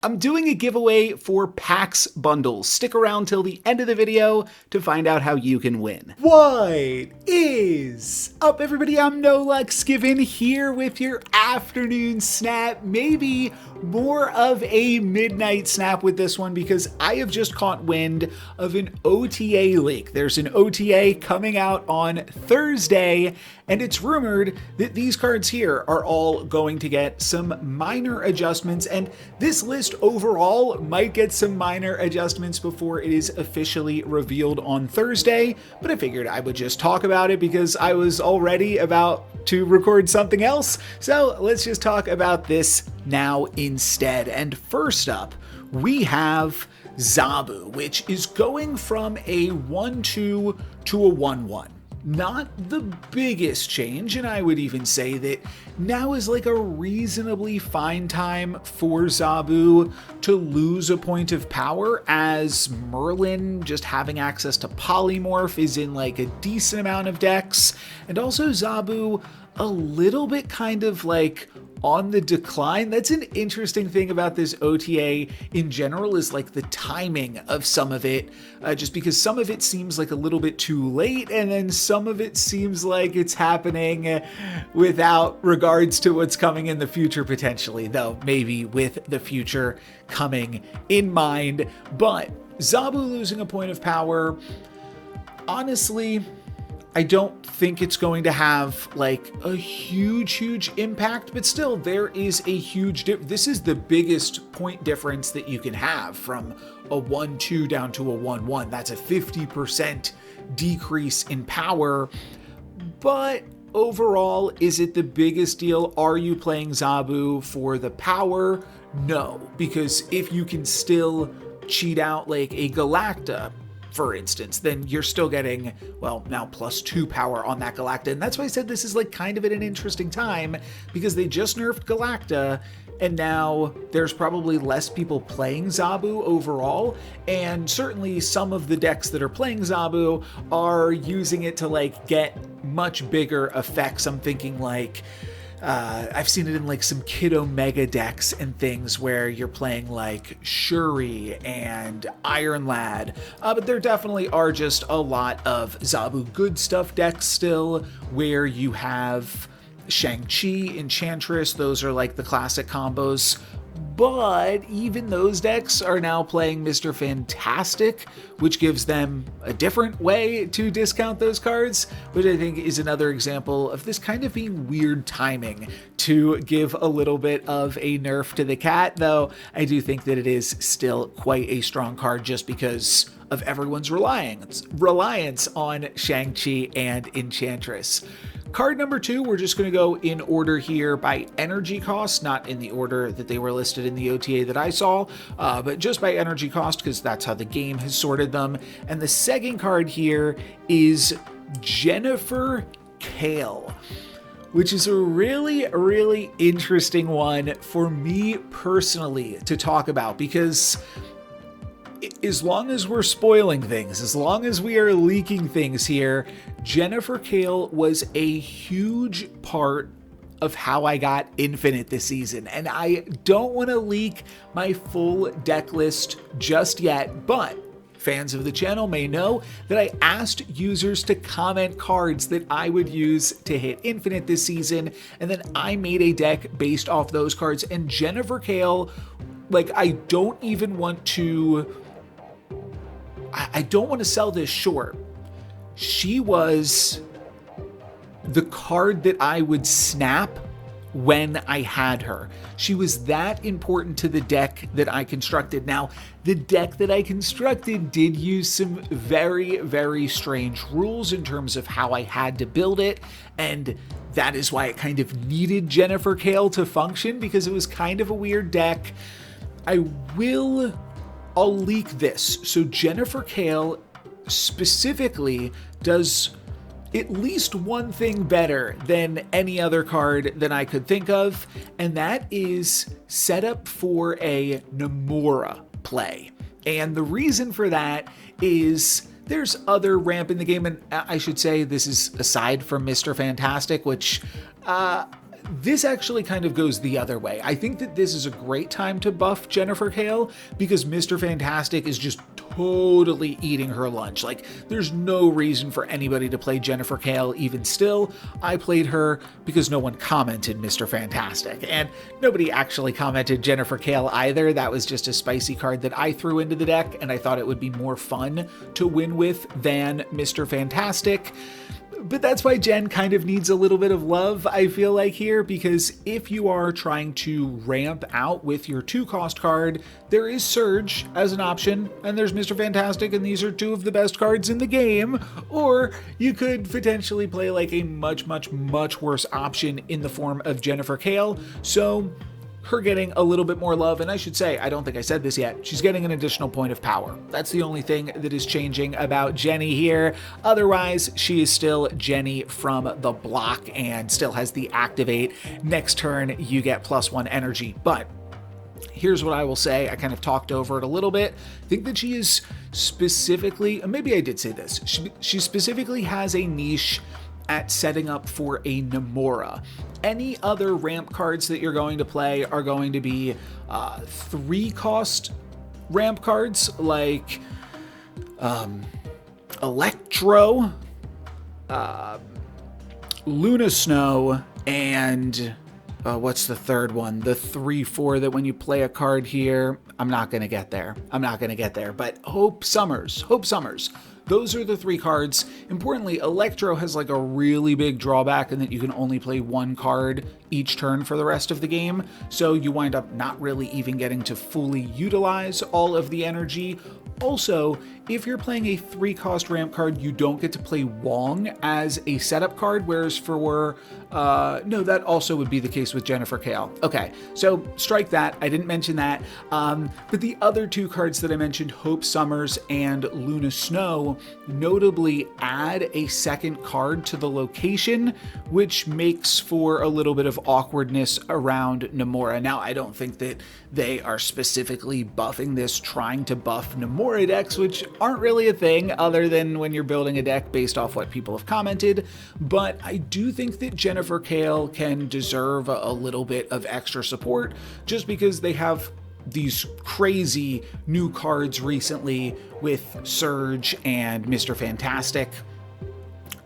I'm doing a giveaway for PAX bundles. Stick around till the end of the video to find out how you can win. What is up, everybody? I'm NoLucksGiven here with your afternoon snap, maybe more of a midnight snap with this one because I have just caught wind of an OTA leak. There's an OTA coming out on Thursday, and it's rumored that these cards here are all going to get some minor adjustments, and this list overall might get some minor adjustments before it is officially revealed on Thursday, but I figured I would just talk about it because I was already about to record something else, so let's just talk about this now instead. And first up, we have Zabu, which is going from a 1-2 to a 1-1. Not the biggest change, and I would even say that now is like a reasonably fine time for Zabu to lose a point of power, as Merlin just having access to Polymorph is in like a decent amount of decks, and also Zabu a little bit kind of like on the decline. That's an interesting thing about this OTA in general, is like the timing of some of it, just because some of it seems like a little bit too late, and then some of it seems like it's happening without regards to what's coming in the future potentially, though maybe with the future coming in mind. But Zabu losing a point of power, honestly, I don't think it's going to have like a huge impact, but still there is a huge this is the biggest point difference that you can have from a 1-2 down to a 1-1. That's a 50% decrease in power. But overall, is it the biggest deal? Are you playing Zabu for the power? No, because if you can still cheat out like a Galacta, for instance, then you're still getting, well, now +2 power on that Galacta. And that's why I said this is like kind of at an interesting time, because they just nerfed Galacta, and now there's probably less people playing Zabu overall. And certainly some of the decks that are playing Zabu are using it to like get much bigger effects. I'm thinking like, I've seen it in like some Kid Omega decks and things where you're playing like Shuri and Iron Lad, but there definitely are just a lot of Zabu good stuff decks still, where you have Shang-Chi, Enchantress. Those are like the classic combos. But even those decks are now playing Mr. Fantastic, which gives them a different way to discount those cards, which I think is another example of this kind of being weird timing to give a little bit of a nerf to the cat, though I do think that it is still quite a strong card just because of everyone's reliance on Shang-Chi and Enchantress. Card number 2, we're just going to go in order here by energy cost, not in the order that they were listed in the OTA that I saw, but just by energy cost, because that's how the game has sorted them. And the second card here is Jennifer Kale, which is a really interesting one for me personally to talk about, because as long as we're spoiling things, as long as we are leaking things here, Jennifer Kale was a huge part of how I got Infinite this season. And I don't want to leak my full deck list just yet, but fans of the channel may know that I asked users to comment cards that I would use to hit Infinite this season, and then I made a deck based off those cards. And Jennifer Kale, like, I don't want to sell this short. She was the card that I would snap when I had her. She was that important to the deck that I constructed. Now, the deck that I constructed did use some very strange rules in terms of how I had to build it, and that is why it kind of needed Jennifer Kale to function, because it was kind of a weird deck. I'll leak this. So Jennifer Kale specifically does at least one thing better than any other card that I could think of, and that is set up for a Namora play. And the reason for that is there's other ramp in the game, and I should say this is aside from Mr. Fantastic, which This actually kind of goes the other way. I think that this is a great time to buff Jennifer Kale because Mr. Fantastic is just totally eating her lunch. Like, there's no reason for anybody to play Jennifer Kale even still. I played her because no one commented Mr. Fantastic, and nobody actually commented Jennifer Kale either. That was just a spicy card that I threw into the deck, and I thought it would be more fun to win with than Mr. Fantastic. But that's why Jen kind of needs a little bit of love, I feel like, here, because if you are trying to ramp out with your 2-cost card, there is Surge as an option, and there's Mr. Fantastic, and these are 2 of the best cards in the game. Or you could potentially play like a much worse option in the form of Jennifer Kale. So her getting a little bit more love, and I should say, I don't think I said this yet, she's getting an additional point of power. That's the only thing that is changing about Jenny here. Otherwise, she is still Jenny from the block and still has the activate. Next turn, you get +1 energy. But here's what I will say. I kind of talked over it a little bit. I think that she is specifically, maybe I did say this, she specifically has a niche at setting up for a Nomura. Any other ramp cards that you're going to play are going to be 3-cost ramp cards like Electro, Luna Snow, and what's the third one? The 3/4 that when you play a card here, I'm not going to get there. But Hope Summers. Those are the 3 cards. Importantly, Electro has like a really big drawback in that you can only play 1 card each turn for the rest of the game. So you wind up not really even getting to fully utilize all of the energy. Also, if you're playing a 3-cost ramp card, you don't get to play Wong as a setup card, whereas for, no, that also would be the case with Jennifer Kale. Okay, so strike that. I didn't mention that. But the other 2 cards that I mentioned, Hope Summers and Luna Snow, notably add a 2nd card to the location, which makes for a little bit of awkwardness around Nomura. Now, I don't think that they are specifically buffing this, trying to buff Nomura decks, which aren't really a thing other than when you're building a deck based off what people have commented. But I do think that Jennifer Kale can deserve a little bit of extra support just because they have these crazy new cards recently with Surge and Mr. Fantastic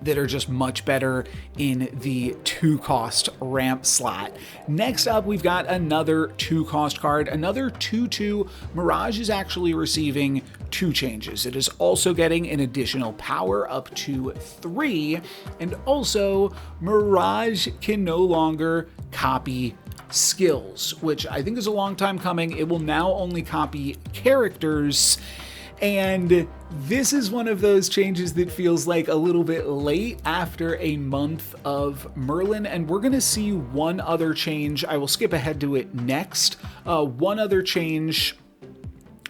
that are just much better in the 2-cost ramp slot. Next up, we've got another 2-cost card, another 2/2. Mirage is actually receiving 2 changes. It is also getting an additional power up to 3, and also Mirage can no longer copy skills, which I think is a long time coming. It will now only copy characters. And this is one of those changes that feels like a little bit late after a month of Merlin, and we're going to see one other change. I will skip ahead to it next. One other change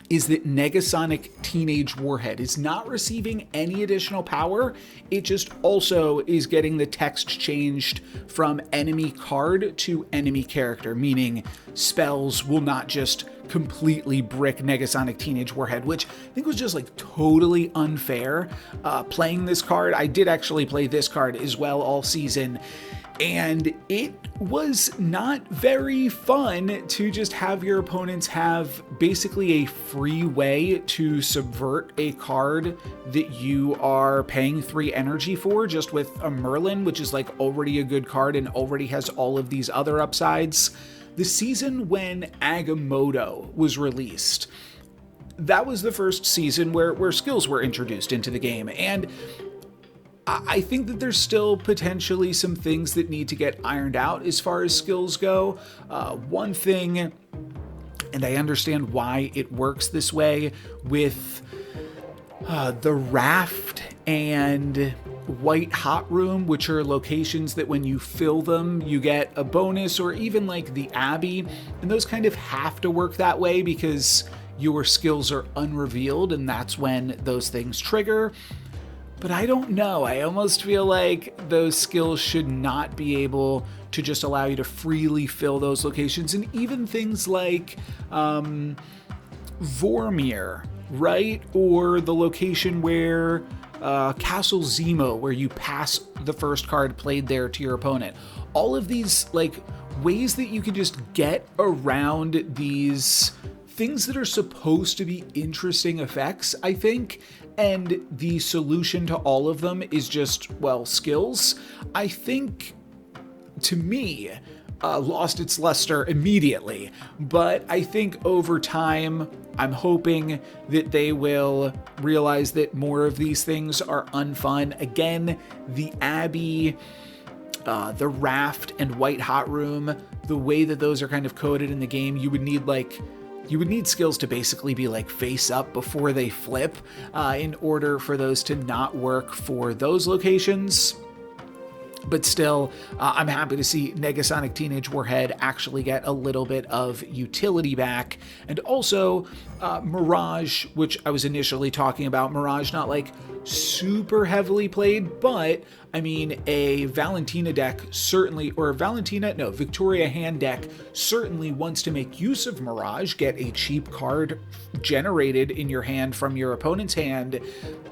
is that Negasonic Teenage Warhead is not receiving any additional power. It just also is getting the text changed from enemy card to enemy character, meaning spells will not just completely brick Negasonic Teenage Warhead, which I think was just like totally unfair. Playing this card, I did actually play this card as well all season, and it was not very fun to just have your opponents have basically a free way to subvert a card that you are paying 3 energy for just with a Merlin, which is like already a good card and already has all of these other upsides. The season when Agamotto was released, that was the first season where skills were introduced into the game, and I think that there's still potentially some things that need to get ironed out as far as skills go. One thing, and I understand why it works this way, with the Raft and White Hot Room, which are locations that when you fill them, you get a bonus, or even like the Abbey, and those kind of have to work that way because your skills are unrevealed, and that's when those things trigger. But I don't know. I almost feel like those skills should not be able to just allow you to freely fill those locations. And even things like Vormir, right? Or the location where Castle Zemo, where you pass the first card played there to your opponent. All of these like ways that you can just get around these things that are supposed to be interesting effects, I think. And the solution to all of them is just, well, skills. I think, to me, lost its luster immediately. But I think over time, I'm hoping that they will realize that more of these things are unfun. Again, the Abbey, the Raft, and White Hot Room, the way that those are kind of coded in the game, you would need skills to basically be like face up before they flip in order for those to not work for those locations. But still, I'm happy to see Negasonic Teenage Warhead actually get a little bit of utility back. And also, Mirage, which I was initially talking about. Mirage, not like super heavily played, but I mean, a Valentina deck certainly, or Victoria hand deck certainly wants to make use of Mirage, get a cheap card generated in your hand from your opponent's hand.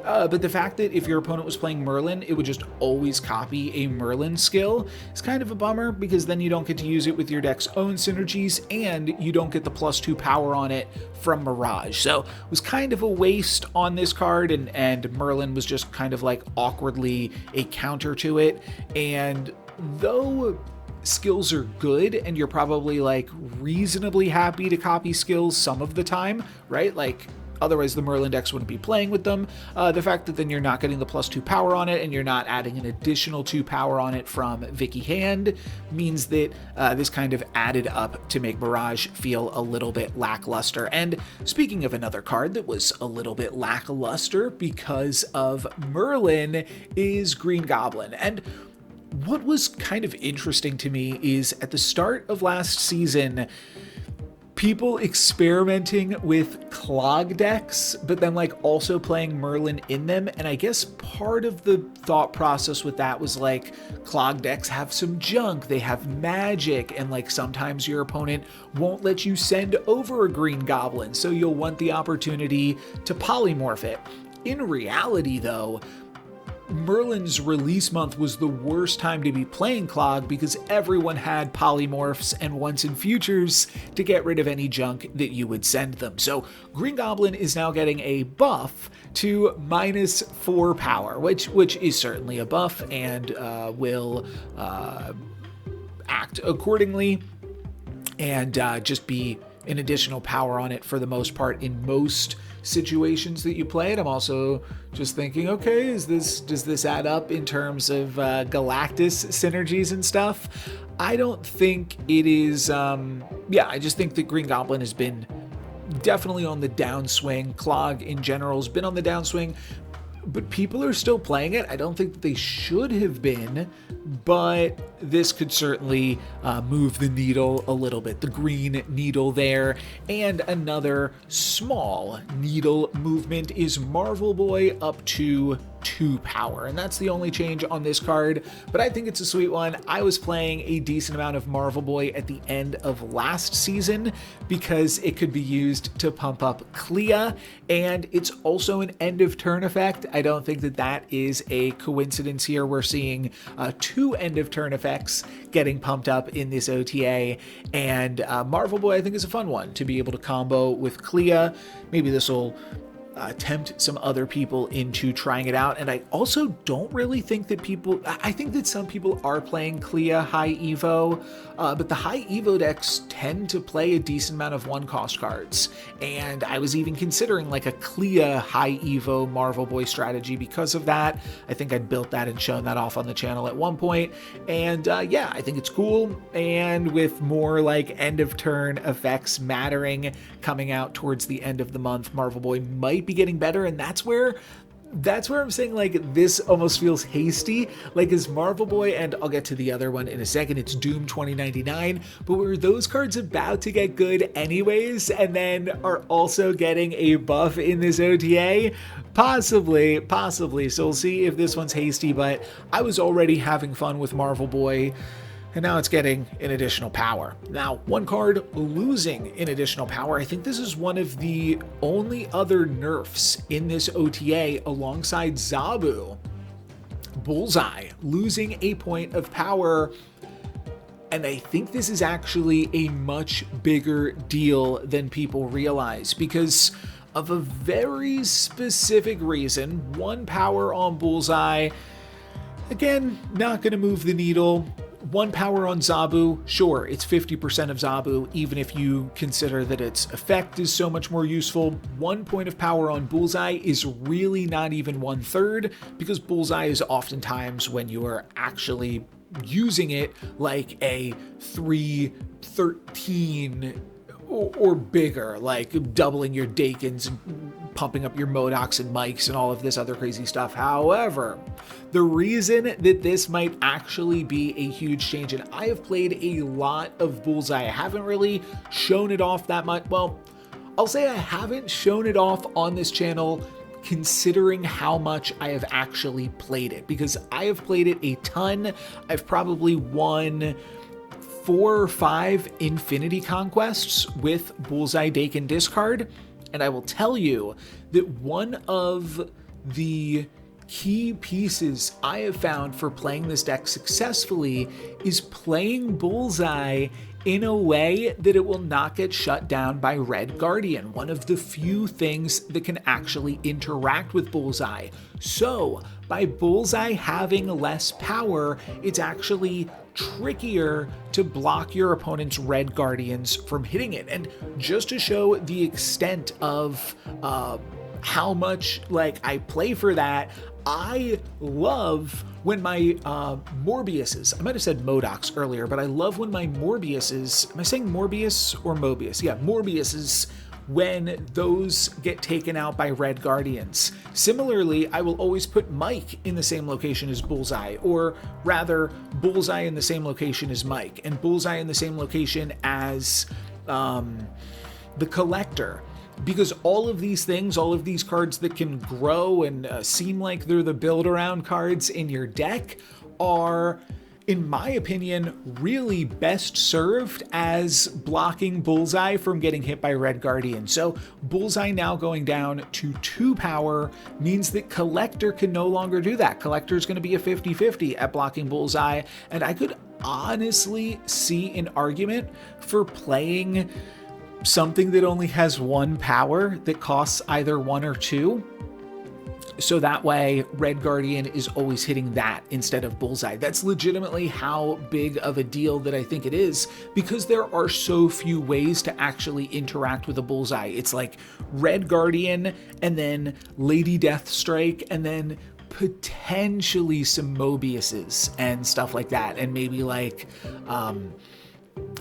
But the fact that if your opponent was playing Merlin, it would just always copy a Merlin skill is kind of a bummer, because then you don't get to use it with your deck's own synergies, and you don't get the +2 power on it from Mirage. So it was kind of a waste on this card, and Merlin was just kind of like awkwardly a counter to it. And though skills are good and you're probably like reasonably happy to copy skills some of the time, right? Like, otherwise the Merlin decks wouldn't be playing with them. The fact that then you're not getting the +2 power on it and you're not adding an additional 2 power on it from Vicky Hand means that this kind of added up to make Mirage feel a little bit lackluster. And speaking of another card that was a little bit lackluster because of Merlin is Green Goblin. And what was kind of interesting to me is at the start of last season, people experimenting with clog decks, but then like also playing Merlin in them. And I guess part of the thought process with that was like, clog decks have some junk, they have magic, and like sometimes your opponent won't let you send over a Green Goblin, so you'll want the opportunity to polymorph it. In reality though, Merlin's release month was the worst time to be playing Clog because everyone had polymorphs and wants and futures to get rid of any junk that you would send them. So Green Goblin is now getting a buff to -4 power, which is certainly a buff and will act accordingly and just be an additional power on it for the most part in most situations that you play it. I'm also just thinking, okay, does this add up in terms of Galactus synergies and stuff? I don't think it is. I just think that Green Goblin has been definitely on the downswing. Clog in general has been on the downswing, but people are still playing it. I don't think that they should have been, but this could certainly move the needle a little bit. The green needle there. And another small needle movement is Marvel Boy up to 2 power, and that's the only change on this card, but I think it's a sweet one. I was playing a decent amount of Marvel Boy at the end of last season because it could be used to pump up Clea, and it's also an end of turn effect. I don't think that that is a coincidence here. We're seeing 2 end of turn effects getting pumped up in this OTA, and Marvel Boy I think is a fun one to be able to combo with Clea. Maybe this will tempt some other people into trying it out. And I also don't really think that I think that some people are playing Clea high Evo, but the high Evo decks tend to play a decent amount of 1-cost cards. And I was even considering like a Clea high Evo Marvel Boy strategy because of that. I think I'd built that and shown that off on the channel at one point. And yeah, I think it's cool. And with more like end of turn effects mattering coming out towards the end of the month, Marvel Boy might be getting better, and that's where I'm saying like this almost feels hasty. Like is Marvel Boy, and I'll get to the other one in a second, it's Doom 2099, but were those cards about to get good anyways and then are also getting a buff in this OTA? Possibly. So we'll see if this one's hasty, but I was already having fun with Marvel Boy and now it's getting an additional power. Now, one card losing an additional power. I think this is one of the only other nerfs in this OTA alongside Zabu. Bullseye losing a point of power. And I think this is actually a much bigger deal than people realize because of a very specific reason. One power on Bullseye, again, not going to move the needle. One power on Zabu, sure, it's 50% of Zabu, even if you consider that its effect is so much more useful. 1 point of power on Bullseye is really not even 1/3, because Bullseye is oftentimes when you are actually using it like a 3/13 or bigger, like doubling your Dakins and pumping up your Modocs and Mikes and all of this other crazy stuff. However, the reason that this might actually be a huge change, and I have played a lot of Bullseye, I haven't really shown it off that much. Well, I'll say I haven't shown it off on this channel considering how much I have actually played it, because I have played it a ton. I've probably won 4 or 5 Infinity Conquests with Bullseye Dakin discard, and I will tell you that one of the key pieces I have found for playing this deck successfully is playing Bullseye in a way that it will not get shut down by Red Guardian, one of the few things that can actually interact with Bullseye. So, by Bullseye having less power, it's actually trickier to block your opponent's Red Guardians from hitting it. And just to show the extent of how much I play for that, I love when my Morbiuses, I might have said Modocs earlier, but I love when my Morbiuses, am I saying Morbius or Mobius? Yeah, Morbiuses, when those get taken out by Red Guardians. Similarly, I will always put Mike in the same location as Bullseye, or rather, Bullseye in the same location as Mike, and Bullseye in the same location as the Collector. Because all of these things, all of these cards that can grow and seem like they're the build-around cards in your deck are, in my opinion, really best served as blocking Bullseye from getting hit by Red Guardian. So Bullseye now going down to 2 power means that Collector can no longer do that. Collector is going to be a 50-50 at blocking Bullseye, and I could honestly see an argument for playing something that only has 1 power that costs either 1 or 2. So that way, Red Guardian is always hitting that instead of Bullseye. That's legitimately how big of a deal that I think it is, because there are so few ways to actually interact with a Bullseye. It's like Red Guardian, and then Lady Deathstrike, and then potentially some Mobiuses and stuff like that, and maybe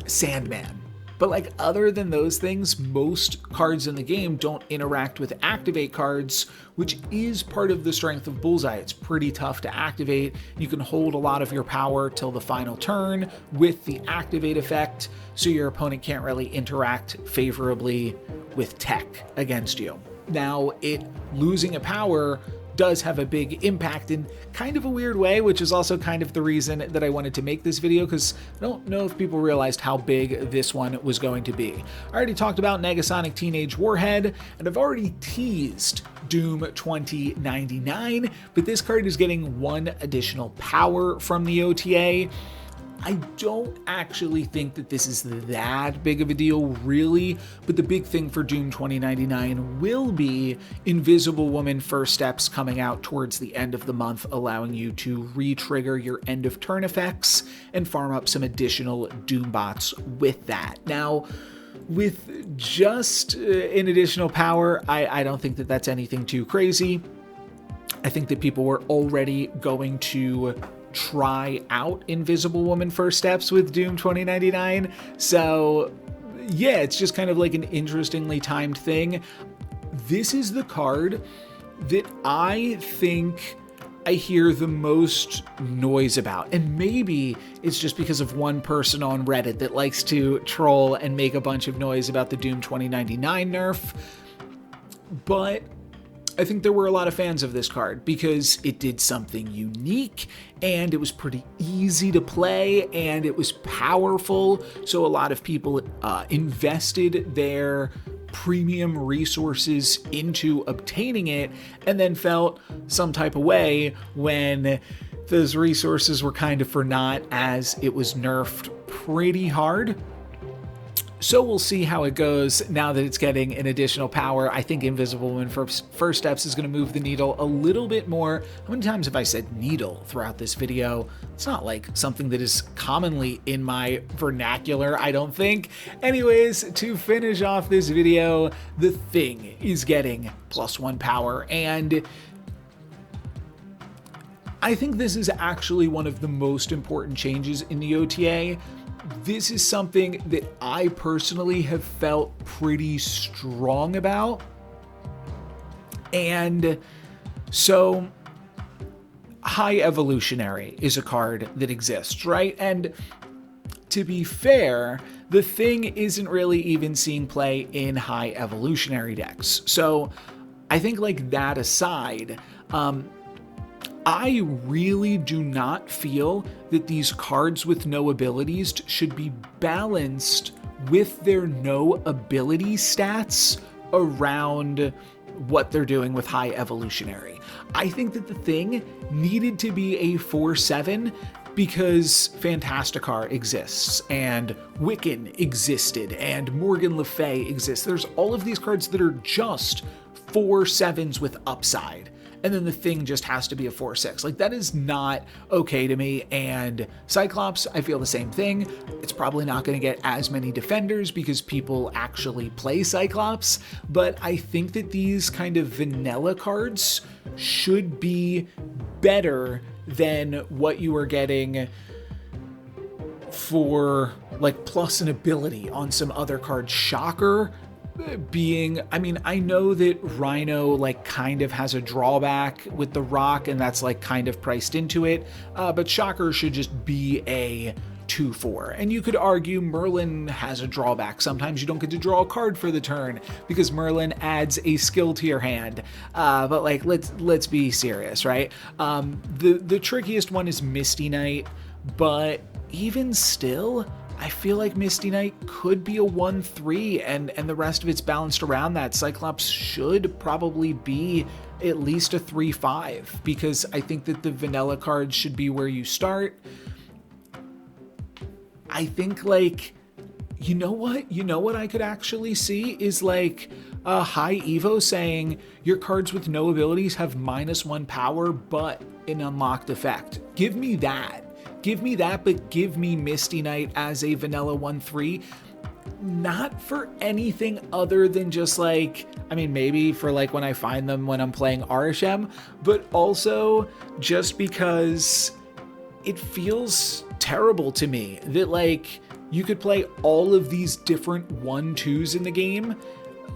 Sandman. But other than those things, most cards in the game don't interact with activate cards, which is part of the strength of Bullseye. It's pretty tough to activate. You can hold a lot of your power till the final turn with the activate effect, so your opponent can't really interact favorably with tech against you. Now, it losing a power does have a big impact in kind of a weird way, which is also kind of the reason that I wanted to make this video, because I don't know if people realized how big this one was going to be. I already talked about Negasonic Teenage Warhead, and I've already teased Doom 2099, but this card is getting 1 additional power from the OTA. I don't actually think that this is that big of a deal, really, but the big thing for Doom 2099 will be Invisible Woman First Steps coming out towards the end of the month, allowing you to re-trigger your end of turn effects and farm up some additional Doom bots with that. Now, with just an additional power, I don't think that that's anything too crazy. I think that people were already going to try out Invisible Woman First Steps with Doom 2099. So yeah, it's just kind of like an interestingly timed thing. This is the card that I think I hear the most noise about. And maybe it's just because of one person on Reddit that likes to troll and make a bunch of noise about the Doom 2099 nerf. But I think there were a lot of fans of this card because it did something unique and it was pretty easy to play and it was powerful. So a lot of people invested their premium resources into obtaining it and then felt some type of way when those resources were kind of for naught as it was nerfed pretty hard. So we'll see how it goes now that it's getting an additional power. I think Invisible Woman First Steps is going to move the needle a little bit more. How many times have I said needle throughout this video? It's not like something that is commonly in my vernacular, I don't think. Anyways, to finish off this video, the Thing is getting +1 power, and I think this is actually one of the most important changes in the OTA. This is something that I personally have felt pretty strong about. And so High Evolutionary is a card that exists, right? And to be fair, the Thing isn't really even seeing play in High Evolutionary decks. So I think, like, that aside, I really do not feel that these cards with no abilities should be balanced with their no ability stats around what they're doing with High Evolutionary. I think that the Thing needed to be a 4/7 because Fantasticar exists, and Wiccan existed, and Morgan Le Fay exists. There's all of these cards that are just 4/7s with upside. And then the Thing just has to be a 4/6. Like, that is not okay to me. And Cyclops, I feel the same thing. It's probably not going to get as many defenders because people actually play Cyclops. But I think that these kind of vanilla cards should be better than what you are getting for, like, plus an ability on some other cards. Shocker being, I mean, I know that Rhino, like, kind of has a drawback with the rock, and that's, like, kind of priced into it, but Shocker should just be a 2/4. And you could argue Merlin has a drawback. Sometimes you don't get to draw a card for the turn because Merlin adds a skill to your hand. But, like, let's be serious, right? The trickiest one is Misty Knight, but even still, I feel like Misty Knight could be a 1/3 and the rest of it's balanced around that. Cyclops should probably be at least a 3/5 because I think that the vanilla cards should be where you start. I think, like, you know what I could actually see is, like, a High Evo saying your cards with no abilities have -1 power but an unlocked effect. Give me that. Give me that, but give me Misty Knight as a vanilla 1/3. Not for anything other than just, like, I mean, maybe for, like, when I find them when I'm playing RSM, but also just because it feels terrible to me that, like, you could play all of these different 1/2s in the game.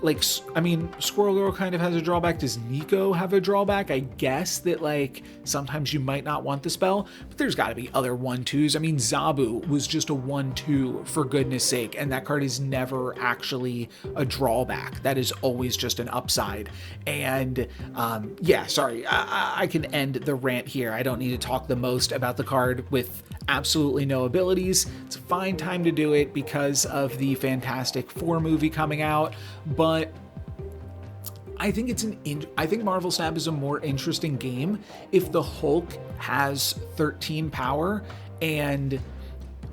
Like, I mean, Squirrel Girl kind of has a drawback. Does Nico have a drawback? I guess that, like, sometimes you might not want the spell, but there's got to be other 1/2s. I mean, Zabu was just a 1/2 for goodness sake, and that card is never actually a drawback. That is always just an upside. And yeah, sorry, I can end the rant here. I don't need to talk the most about the card with absolutely no abilities. It's a fine time to do it because of the Fantastic Four movie coming out, but I think I think Marvel Snap is a more interesting game if the Hulk has 13 power and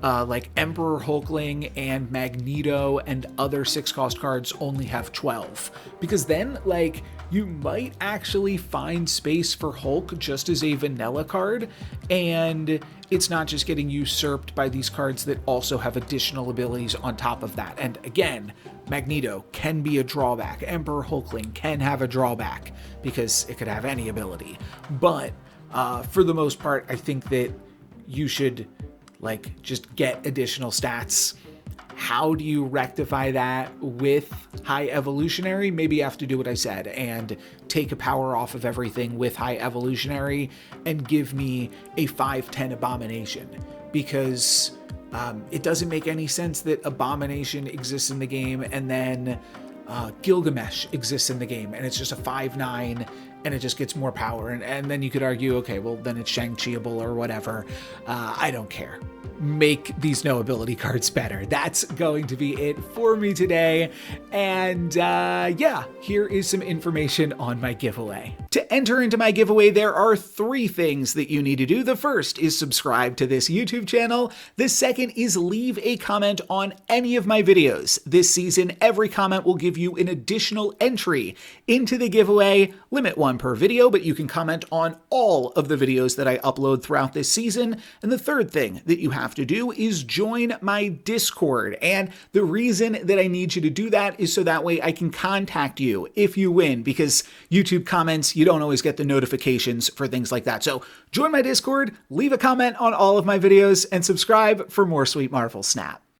like Emperor Hulkling and Magneto and other 6-cost cards only have 12, because then, like, you might actually find space for Hulk just as a vanilla card, and it's not just getting usurped by these cards that also have additional abilities on top of that. And again, Magneto can be a drawback. Emperor Hulkling can have a drawback because it could have any ability. But for the most part, I think that you should, like, just get additional stats. How do you rectify that with High Evolutionary? Maybe you have to do what I said and take a power off of everything with High Evolutionary and give me a 5/10 Abomination, because it doesn't make any sense that Abomination exists in the game and then Gilgamesh exists in the game, and it's just a 5/9, and it just gets more power. And then you could argue, okay, well, then it's Shang-Chi-able or whatever. I don't care. Make these no ability cards better. That's going to be it for me today. And yeah, here is some information on my giveaway. To enter into my giveaway, there are 3 things that you need to do. The first is subscribe to this YouTube channel. The second is leave a comment on any of my videos. This season, every comment will give you an additional entry into the giveaway. Limit 1 per video, but you can comment on all of the videos that I upload throughout this season. And the third thing that you have to do is join my Discord. And the reason that I need you to do that is so that way I can contact you if you win, because YouTube comments, you don't always get the notifications for things like that. So join my Discord, leave a comment on all of my videos, and subscribe for more Sweet Marvel Snap.